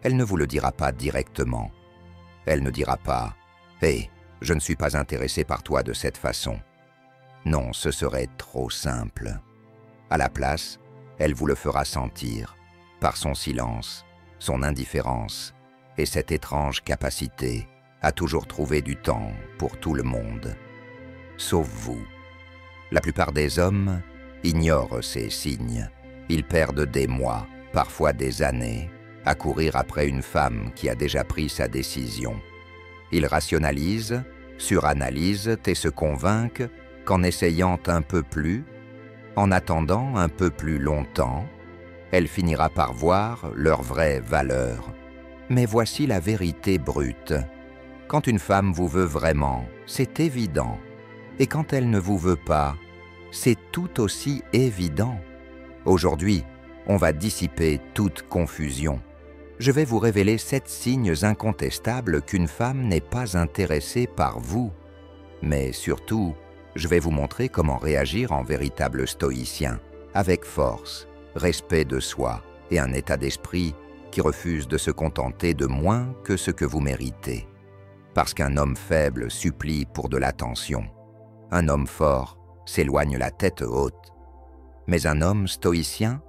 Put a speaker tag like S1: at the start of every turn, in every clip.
S1: Elle ne vous le dira pas directement. Elle ne dira pas « Hé, je ne suis pas intéressé par toi de cette façon ». Non, ce serait trop simple. À la place, elle vous le fera sentir, par son silence, son indifférence et cette étrange capacité à toujours trouver du temps pour tout le monde. Sauf vous. La plupart des hommes ignorent ces signes. Ils perdent des mois, parfois des années, à courir après une femme qui a déjà pris sa décision. Ils rationalisent, suranalysent et se convainquent qu'en essayant un peu plus, en attendant un peu plus longtemps, elle finira par voir leur vraie valeur. Mais voici la vérité brute. Quand une femme vous veut vraiment, c'est évident. Et quand elle ne vous veut pas, c'est tout aussi évident. Aujourd'hui, on va dissiper toute confusion. Je vais vous révéler 7 signes incontestables qu'une femme n'est pas intéressée par vous. Mais surtout, je vais vous montrer comment réagir en véritable stoïcien, avec force, respect de soi et un état d'esprit qui refuse de se contenter de moins que ce que vous méritez. Parce qu'un homme faible supplie pour de l'attention. Un homme fort s'éloigne la tête haute. Mais un homme stoïcien,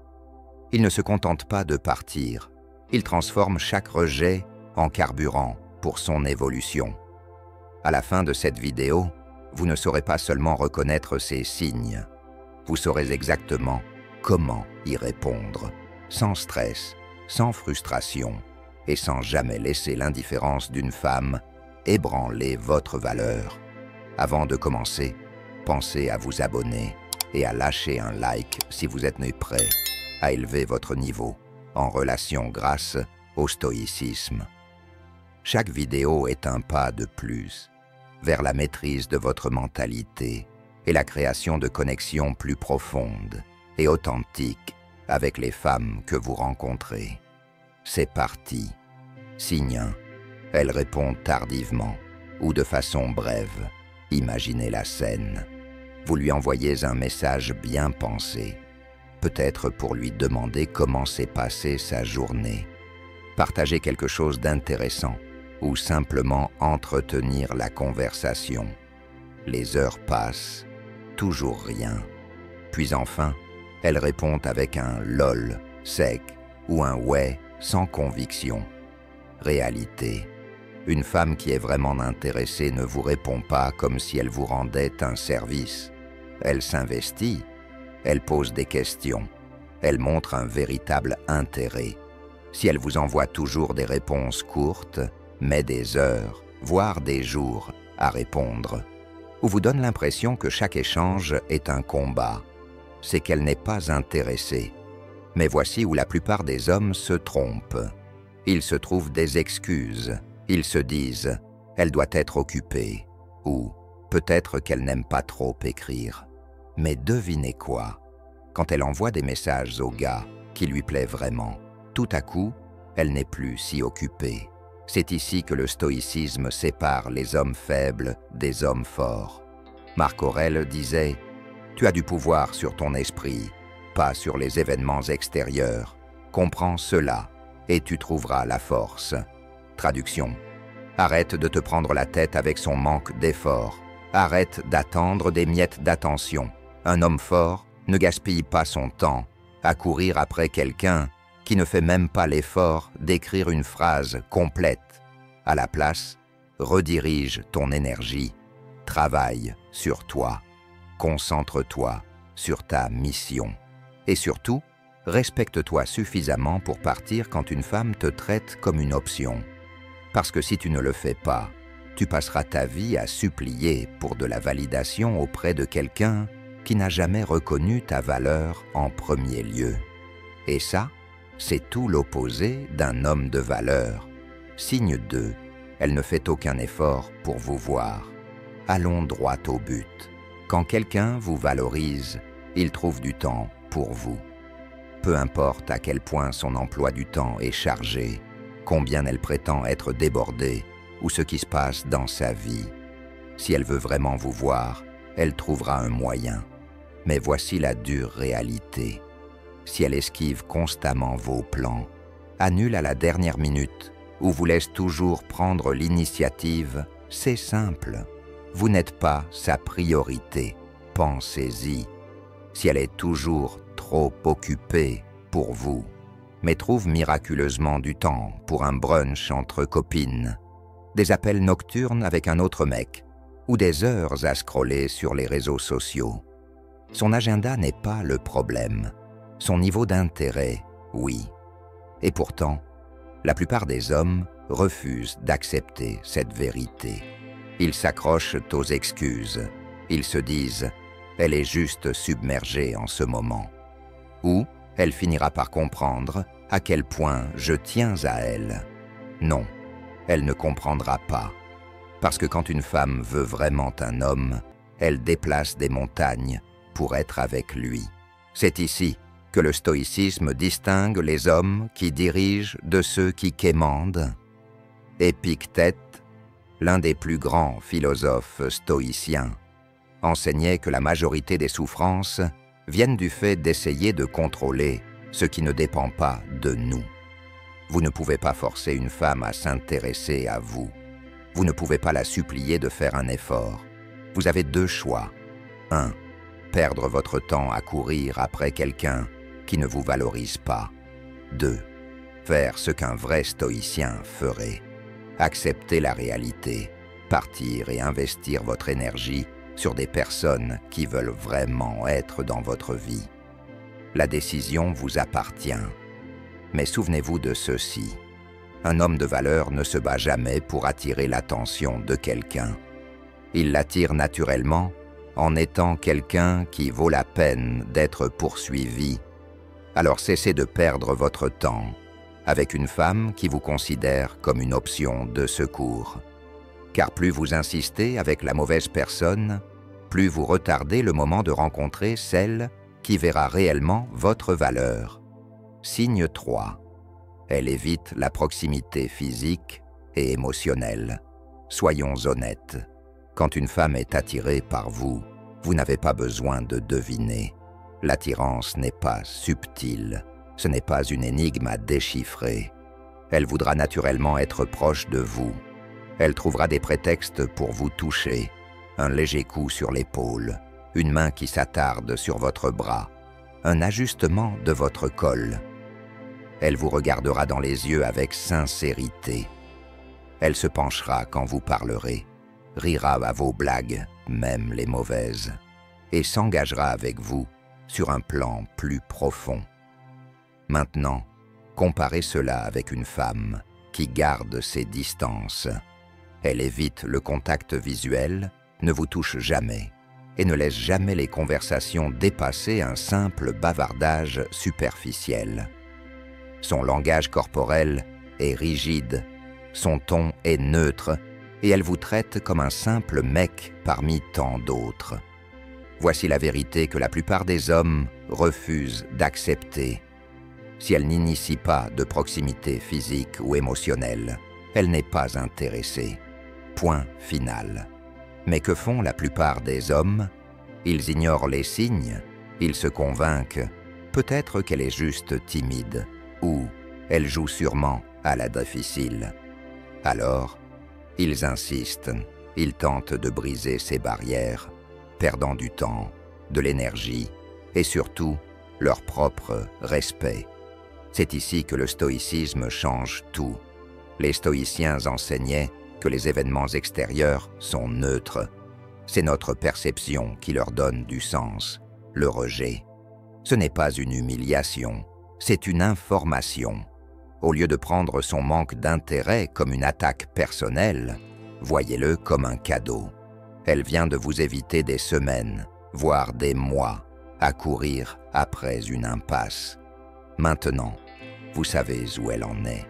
S1: il ne se contente pas de partir. Il transforme chaque rejet en carburant pour son évolution. À la fin de cette vidéo, vous ne saurez pas seulement reconnaître ces signes, vous saurez exactement comment y répondre, sans stress, sans frustration et sans jamais laisser l'indifférence d'une femme ébranler votre valeur. Avant de commencer, pensez à vous abonner et à lâcher un like si vous êtes prêt à élever votre niveau en relation grâce au stoïcisme. Chaque vidéo est un pas de plus vers la maîtrise de votre mentalité et la création de connexions plus profondes et authentiques avec les femmes que vous rencontrez. C'est parti. Signe 1. Elle répond tardivement ou de façon brève. Imaginez la scène. Vous lui envoyez un message bien pensé, peut-être pour lui demander comment s'est passée sa journée, partager quelque chose d'intéressant ou simplement entretenir la conversation. Les heures passent, toujours rien. Puis enfin, elle répond avec un « lol » sec ou un « ouais » sans conviction. Réalité. Une femme qui est vraiment intéressée ne vous répond pas comme si elle vous rendait un service. Elle s'investit, elle pose des questions, elle montre un véritable intérêt. Si elle vous envoie toujours des réponses courtes, met des heures, voire des jours à répondre, ou vous donne l'impression que chaque échange est un combat, c'est qu'elle n'est pas intéressée. Mais voici où la plupart des hommes se trompent. Ils se trouvent des excuses. Ils se disent « elle doit être occupée » ou « peut-être qu'elle n'aime pas trop écrire ». Mais devinez quoi? Quand elle envoie des messages au gars qui lui plaît vraiment, tout à coup, elle n'est plus si occupée. C'est ici que le stoïcisme sépare les hommes faibles des hommes forts. Marc Aurèle disait « Tu as du pouvoir sur ton esprit, pas sur les événements extérieurs. Comprends cela et tu trouveras la force. » Traduction. Arrête de te prendre la tête avec son manque d'effort. Arrête d'attendre des miettes d'attention. Un homme fort ne gaspille pas son temps à courir après quelqu'un qui ne fait même pas l'effort d'écrire une phrase complète. À la place, redirige ton énergie. Travaille sur toi. Concentre-toi sur ta mission. Et surtout, respecte-toi suffisamment pour partir quand une femme te traite comme une option. Parce que si tu ne le fais pas, tu passeras ta vie à supplier pour de la validation auprès de quelqu'un qui n'a jamais reconnu ta valeur en premier lieu. Et ça, c'est tout l'opposé d'un homme de valeur. Signe 2, elle ne fait aucun effort pour vous voir. Allons droit au but. Quand quelqu'un vous valorise, il trouve du temps pour vous. Peu importe à quel point son emploi du temps est chargé, combien elle prétend être débordée ou ce qui se passe dans sa vie. Si elle veut vraiment vous voir, elle trouvera un moyen. Mais voici la dure réalité. Si elle esquive constamment vos plans, annule à la dernière minute ou vous laisse toujours prendre l'initiative, c'est simple. Vous n'êtes pas sa priorité. Pensez-y. Si elle est toujours trop occupée pour vous, mais trouve miraculeusement du temps pour un brunch entre copines, des appels nocturnes avec un autre mec, ou des heures à scroller sur les réseaux sociaux. Son agenda n'est pas le problème. Son niveau d'intérêt, oui. Et pourtant, la plupart des hommes refusent d'accepter cette vérité. Ils s'accrochent aux excuses. Ils se disent « elle est juste submergée en ce moment ». Ou elle finira par comprendre à quel point je tiens à elle. Non, elle ne comprendra pas. Parce que quand une femme veut vraiment un homme, elle déplace des montagnes pour être avec lui. C'est ici que le stoïcisme distingue les hommes qui dirigent de ceux qui quémandent. Épictète, l'un des plus grands philosophes stoïciens, enseignait que la majorité des souffrances viennent du fait d'essayer de contrôler ce qui ne dépend pas de nous. Vous ne pouvez pas forcer une femme à s'intéresser à vous. Vous ne pouvez pas la supplier de faire un effort. Vous avez deux choix. 1. Perdre votre temps à courir après quelqu'un qui ne vous valorise pas. 2. Faire ce qu'un vrai stoïcien ferait. Accepter la réalité, partir et investir votre énergie sur des personnes qui veulent vraiment être dans votre vie. La décision vous appartient. Mais souvenez-vous de ceci. Un homme de valeur ne se bat jamais pour attirer l'attention de quelqu'un. Il l'attire naturellement en étant quelqu'un qui vaut la peine d'être poursuivi. Alors cessez de perdre votre temps avec une femme qui vous considère comme une option de secours. Car plus vous insistez avec la mauvaise personne, plus vous retardez le moment de rencontrer celle qui verra réellement votre valeur. Signe 3. Elle évite la proximité physique et émotionnelle. Soyons honnêtes. Quand une femme est attirée par vous, vous n'avez pas besoin de deviner. L'attirance n'est pas subtile. Ce n'est pas une énigme à déchiffrer. Elle voudra naturellement être proche de vous. Elle trouvera des prétextes pour vous toucher. Un léger coup sur l'épaule, une main qui s'attarde sur votre bras, un ajustement de votre col. Elle vous regardera dans les yeux avec sincérité. Elle se penchera quand vous parlerez, rira à vos blagues, même les mauvaises, et s'engagera avec vous sur un plan plus profond. Maintenant, comparez cela avec une femme qui garde ses distances. Elle évite le contact visuel, ne vous touche jamais et ne laisse jamais les conversations dépasser un simple bavardage superficiel. Son langage corporel est rigide, son ton est neutre et elle vous traite comme un simple mec parmi tant d'autres. Voici la vérité que la plupart des hommes refusent d'accepter. Si elle n'initie pas de proximité physique ou émotionnelle, elle n'est pas intéressée. Point final. Mais que font la plupart des hommes? Ils ignorent les signes, ils se convainquent, peut-être qu'elle est juste timide, ou elle joue sûrement à la difficile. Alors, ils insistent, ils tentent de briser ces barrières, perdant du temps, de l'énergie et surtout leur propre respect. C'est ici que le stoïcisme change tout. Les stoïciens enseignaient que les événements extérieurs sont neutres. C'est notre perception qui leur donne du sens, le rejet. Ce n'est pas une humiliation, c'est une information. Au lieu de prendre son manque d'intérêt comme une attaque personnelle, voyez-le comme un cadeau. Elle vient de vous éviter des semaines, voire des mois, à courir après une impasse. Maintenant, vous savez où elle en est.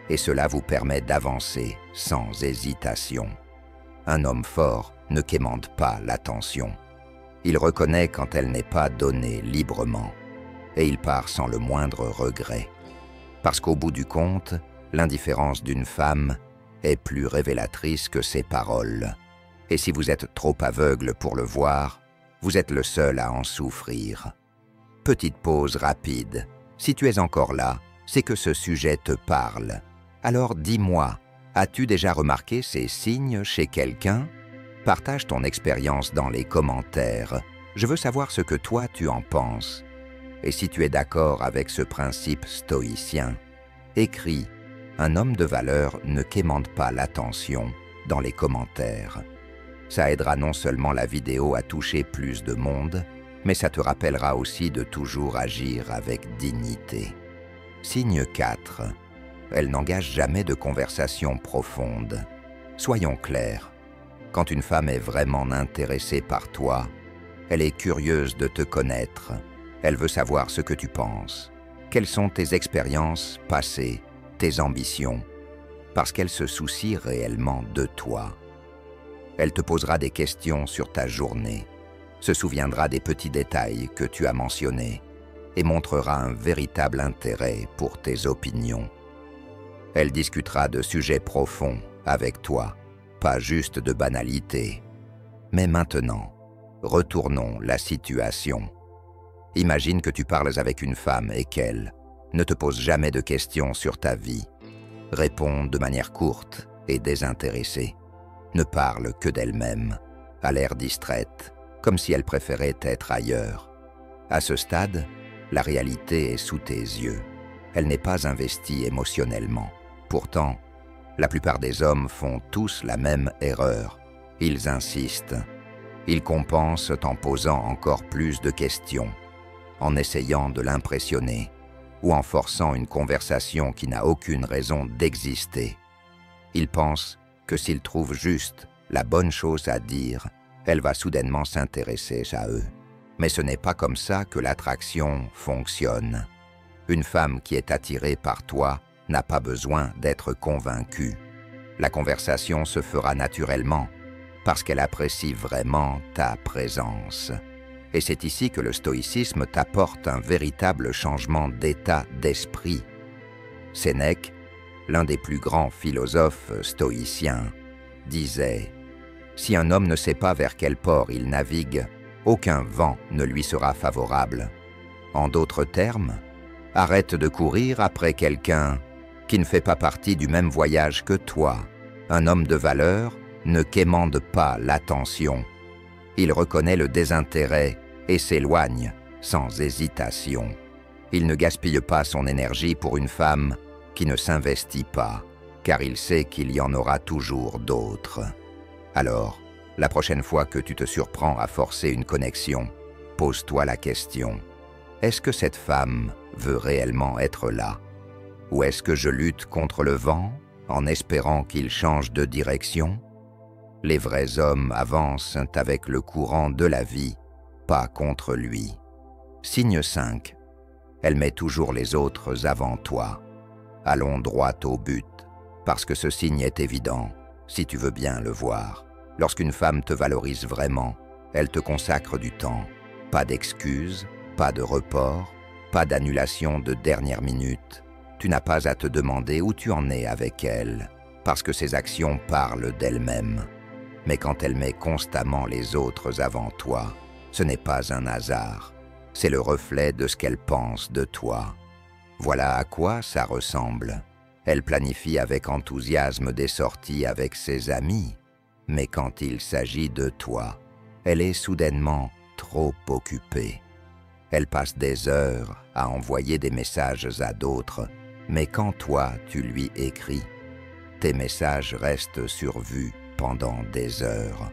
S1: Et cela vous permet d'avancer sans hésitation. Un homme fort ne quémande pas l'attention. Il reconnaît quand elle n'est pas donnée librement, et il part sans le moindre regret. Parce qu'au bout du compte, l'indifférence d'une femme est plus révélatrice que ses paroles. Et si vous êtes trop aveugle pour le voir, vous êtes le seul à en souffrir. Petite pause rapide. Si tu es encore là, c'est que ce sujet te parle. Alors dis-moi, as-tu déjà remarqué ces signes chez quelqu'un? Partage ton expérience dans les commentaires. Je veux savoir ce que toi tu en penses. Et si tu es d'accord avec ce principe stoïcien, écris « Un homme de valeur ne quémande pas l'attention » dans les commentaires. Ça aidera non seulement la vidéo à toucher plus de monde, mais ça te rappellera aussi de toujours agir avec dignité. Signe 4. Elle n'engage jamais de conversation profonde. Soyons clairs. Quand une femme est vraiment intéressée par toi, elle est curieuse de te connaître. Elle veut savoir ce que tu penses. Quelles sont tes expériences passées, tes ambitions, parce qu'elle se soucie réellement de toi. Elle te posera des questions sur ta journée, se souviendra des petits détails que tu as mentionnés et montrera un véritable intérêt pour tes opinions. Elle discutera de sujets profonds avec toi, pas juste de banalités. Mais maintenant, retournons la situation. Imagine que tu parles avec une femme et qu'elle ne te pose jamais de questions sur ta vie. Répond de manière courte et désintéressée. Ne parle que d'elle-même, a l'air distraite, comme si elle préférait être ailleurs. À ce stade, la réalité est sous tes yeux. Elle n'est pas investie émotionnellement. Pourtant, la plupart des hommes font tous la même erreur. Ils insistent. Ils compensent en posant encore plus de questions, en essayant de l'impressionner ou en forçant une conversation qui n'a aucune raison d'exister. Ils pensent que s'ils trouvent juste la bonne chose à dire, elle va soudainement s'intéresser à eux. Mais ce n'est pas comme ça que l'attraction fonctionne. Une femme qui est attirée par toi n'a pas besoin d'être convaincue. La conversation se fera naturellement parce qu'elle apprécie vraiment ta présence. Et c'est ici que le stoïcisme t'apporte un véritable changement d'état d'esprit. Sénèque, l'un des plus grands philosophes stoïciens, disait « Si un homme ne sait pas vers quel port il navigue, aucun vent ne lui sera favorable. » En d'autres termes, arrête de courir après quelqu'un qui ne fait pas partie du même voyage que toi. Un homme de valeur ne quémande pas l'attention. Il reconnaît le désintérêt et s'éloigne sans hésitation. Il ne gaspille pas son énergie pour une femme qui ne s'investit pas, car il sait qu'il y en aura toujours d'autres. Alors, la prochaine fois que tu te surprends à forcer une connexion, pose-toi la question. Est-ce que cette femme veut réellement être là? Ou est-ce que je lutte contre le vent en espérant qu'il change de direction? Les vrais hommes avancent avec le courant de la vie, pas contre lui. Signe 5. Elle met toujours les autres avant toi. Allons droit au but, parce que ce signe est évident, si tu veux bien le voir. Lorsqu'une femme te valorise vraiment, elle te consacre du temps. Pas d'excuses, pas de report, pas d'annulation de dernière minute. Tu n'as pas à te demander où tu en es avec elle, parce que ses actions parlent d'elles-mêmes. Mais quand elle met constamment les autres avant toi, ce n'est pas un hasard. C'est le reflet de ce qu'elle pense de toi. Voilà à quoi ça ressemble. Elle planifie avec enthousiasme des sorties avec ses amis, mais quand il s'agit de toi, elle est soudainement trop occupée. Elle passe des heures à envoyer des messages à d'autres, mais quand toi tu lui écris, tes messages restent sur vue pendant des heures.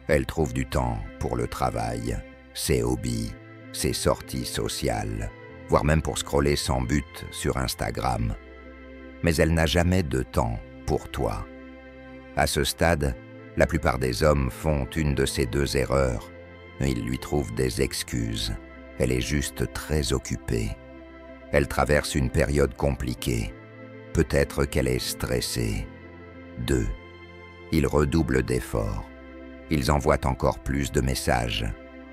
S1: Elle trouve du temps pour le travail, ses hobbies, ses sorties sociales, voire même pour scroller sans but sur Instagram. Mais elle n'a jamais de temps pour toi. À ce stade, la plupart des hommes font une de ces deux erreurs. Ils lui trouvent des excuses. Elle est juste très occupée. Elle traverse une période compliquée. Peut-être qu'elle est stressée. 2. Ils redoublent d'efforts. Ils envoient encore plus de messages.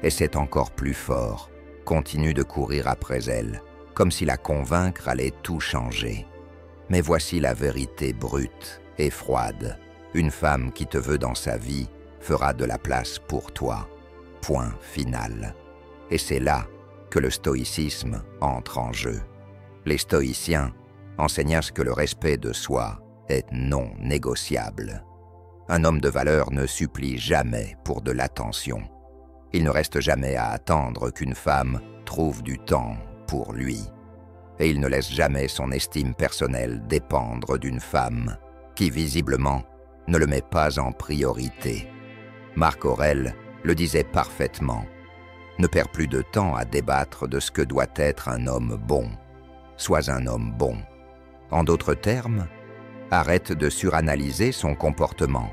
S1: Et c'est encore plus fort. Continuent de courir après elle, comme si la convaincre allait tout changer. Mais voici la vérité brute et froide. Une femme qui te veut dans sa vie fera de la place pour toi. Point final. Et c'est là que le stoïcisme entre en jeu. Les stoïciens enseigna que le respect de soi est non négociable. Un homme de valeur ne supplie jamais pour de l'attention. Il ne reste jamais à attendre qu'une femme trouve du temps pour lui. Et il ne laisse jamais son estime personnelle dépendre d'une femme qui, visiblement, ne le met pas en priorité. Marc Aurèle le disait parfaitement. Ne perds plus de temps à débattre de ce que doit être un homme bon. Sois un homme bon. En d'autres termes, arrête de suranalyser son comportement.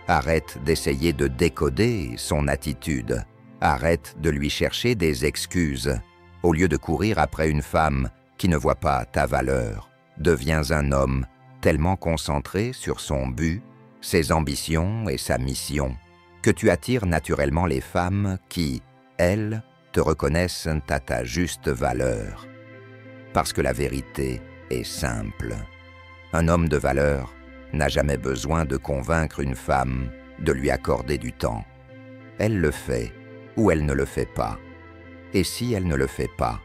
S1: Arrête d'essayer de décoder son attitude. Arrête de lui chercher des excuses. Au lieu de courir après une femme qui ne voit pas ta valeur, deviens un homme tellement concentré sur son but, ses ambitions et sa mission, que tu attires naturellement les femmes qui, elles, te reconnaissent à ta juste valeur. Parce que la vérité est simple. Un homme de valeur n'a jamais besoin de convaincre une femme de lui accorder du temps. Elle le fait ou elle ne le fait pas. Et si elle ne le fait pas,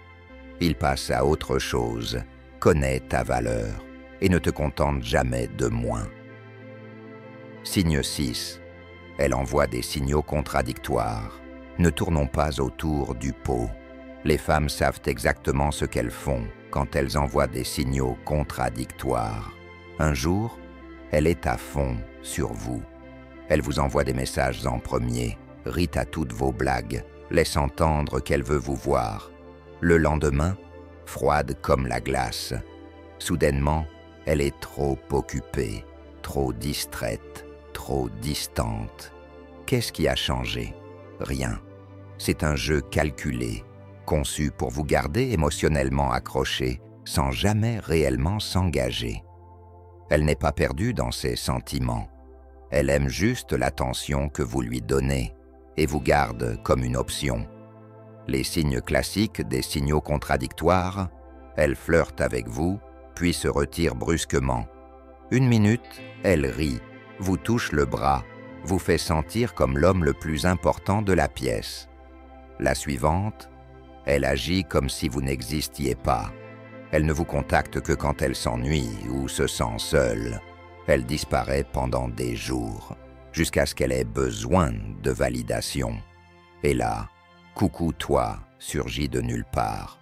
S1: il passe à autre chose. Connais ta valeur et ne te contente jamais de moins. Signe 6. Elle envoie des signaux contradictoires. Ne tournons pas autour du pot. Les femmes savent exactement ce qu'elles font quand elles envoient des signaux contradictoires. Un jour, elle est à fond sur vous. Elle vous envoie des messages en premier, rit à toutes vos blagues, laisse entendre qu'elle veut vous voir. Le lendemain, froide comme la glace. Soudainement, elle est trop occupée, trop distraite, trop distante. Qu'est-ce qui a changé? Rien. C'est un jeu calculé, conçu pour vous garder émotionnellement accroché, sans jamais réellement s'engager. Elle n'est pas perdue dans ses sentiments. Elle aime juste l'attention que vous lui donnez et vous garde comme une option. Les signes classiques des signaux contradictoires, elle flirte avec vous, puis se retire brusquement. Une minute, elle rit, vous touche le bras, vous fait sentir comme l'homme le plus important de la pièce. La suivante, elle agit comme si vous n'existiez pas. Elle ne vous contacte que quand elle s'ennuie ou se sent seule. Elle disparaît pendant des jours, jusqu'à ce qu'elle ait besoin de validation. Et là, coucou toi surgit de nulle part.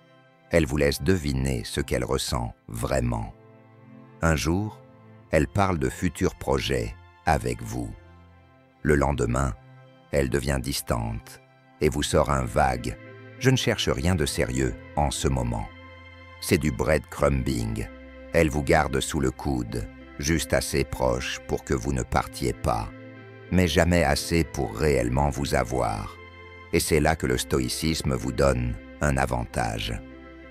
S1: Elle vous laisse deviner ce qu'elle ressent vraiment. Un jour, elle parle de futurs projets avec vous. Le lendemain, elle devient distante et vous sort un vague « Je ne cherche rien de sérieux en ce moment ». C'est du breadcrumbing. Elle vous garde sous le coude, juste assez proche pour que vous ne partiez pas, mais jamais assez pour réellement vous avoir. Et c'est là que le stoïcisme vous donne un avantage.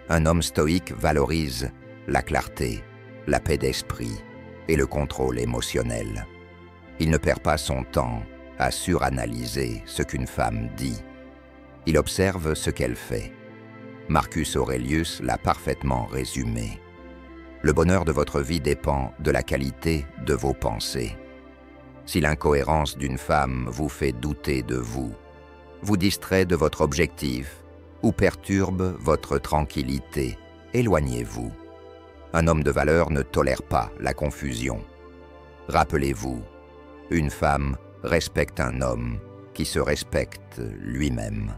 S1: Un homme stoïque valorise la clarté, la paix d'esprit et le contrôle émotionnel. Il ne perd pas son temps à suranalyser ce qu'une femme dit. Il observe ce qu'elle fait. Marcus Aurelius l'a parfaitement résumé. Le bonheur de votre vie dépend de la qualité de vos pensées. Si l'incohérence d'une femme vous fait douter de vous, vous distrait de votre objectif ou perturbe votre tranquillité, éloignez-vous. Un homme de valeur ne tolère pas la confusion. Rappelez-vous, une femme respecte un homme qui se respecte lui-même.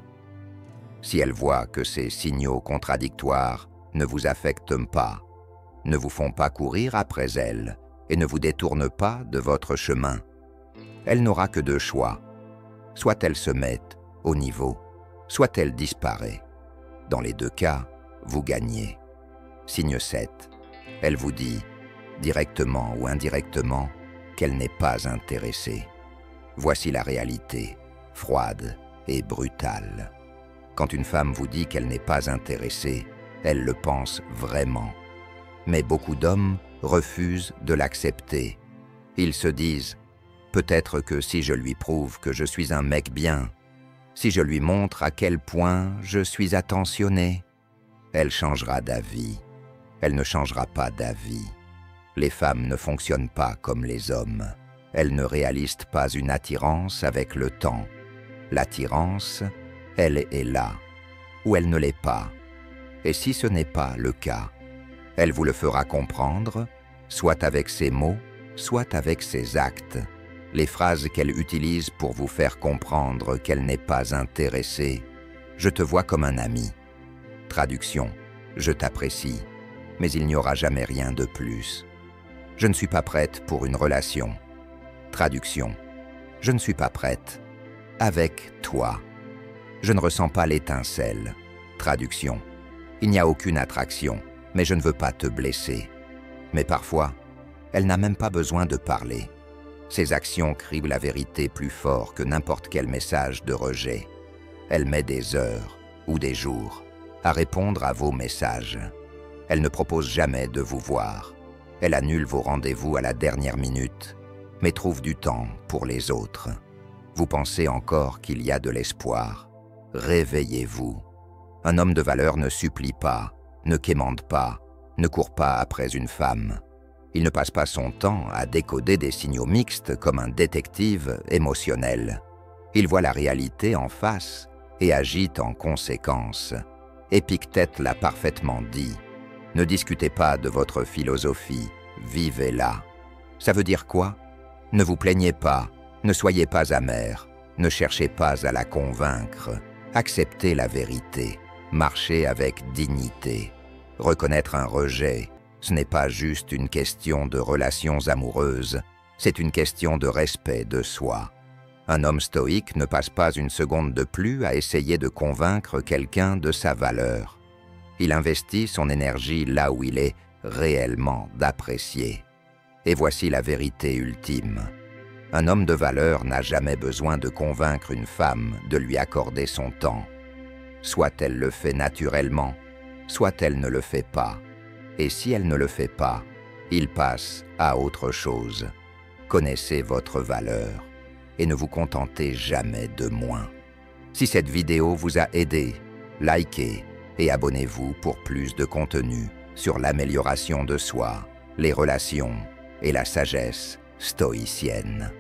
S1: Si elle voit que ces signaux contradictoires ne vous affectent pas, ne vous font pas courir après elle et ne vous détournent pas de votre chemin, elle n'aura que deux choix. Soit elle se met au niveau, soit elle disparaît. Dans les deux cas, vous gagnez. Signe 7. Elle vous dit, directement ou indirectement, qu'elle n'est pas intéressée. Voici la réalité, froide et brutale. Quand une femme vous dit qu'elle n'est pas intéressée, elle le pense vraiment. Mais beaucoup d'hommes refusent de l'accepter. Ils se disent « Peut-être que si je lui prouve que je suis un mec bien, si je lui montre à quel point je suis attentionné, elle changera d'avis. Elle ne changera pas d'avis. Les femmes ne fonctionnent pas comme les hommes. Elles ne réalisent pas une attirance avec le temps. L'attirance, elle est là, ou elle ne l'est pas. Et si ce n'est pas le cas, Elle vous le fera comprendre, soit avec ses mots, soit avec ses actes. Les phrases qu'elle utilise pour vous faire comprendre qu'elle n'est pas intéressée. Je te vois comme un ami. Traduction. Je t'apprécie, mais il n'y aura jamais rien de plus. Je ne suis pas prête pour une relation. Traduction. Je ne suis pas prête. Avec toi. Je ne ressens pas l'étincelle. Traduction. Il n'y a aucune attraction, mais je ne veux pas te blesser. Mais parfois, elle n'a même pas besoin de parler. Ses actions crient la vérité plus fort que n'importe quel message de rejet. Elle met des heures ou des jours à répondre à vos messages. Elle ne propose jamais de vous voir. Elle annule vos rendez-vous à la dernière minute, mais trouve du temps pour les autres. Vous pensez encore qu'il y a de l'espoir. Réveillez-vous. Un homme de valeur ne supplie pas, ne quémande pas, ne court pas après une femme. Il ne passe pas son temps à décoder des signaux mixtes comme un détective émotionnel. Il voit la réalité en face et agit en conséquence. Épictète l'a parfaitement dit. Ne discutez pas de votre philosophie, vivez-la. Ça veut dire quoi? Ne vous plaignez pas, ne soyez pas amer, ne cherchez pas à la convaincre. Acceptez la vérité, marchez avec dignité. Reconnaître un rejet, ce n'est pas juste une question de relations amoureuses, c'est une question de respect de soi. Un homme stoïque ne passe pas une seconde de plus à essayer de convaincre quelqu'un de sa valeur. Il investit son énergie là où il est réellement d'apprécier. Et voici la vérité ultime. Un homme de valeur n'a jamais besoin de convaincre une femme de lui accorder son temps. Soit elle le fait naturellement, soit elle ne le fait pas. Et si elle ne le fait pas, il passe à autre chose. Connaissez votre valeur et ne vous contentez jamais de moins. Si cette vidéo vous a aidé, likez et abonnez-vous pour plus de contenu sur l'amélioration de soi, les relations et la sagesse stoïcienne.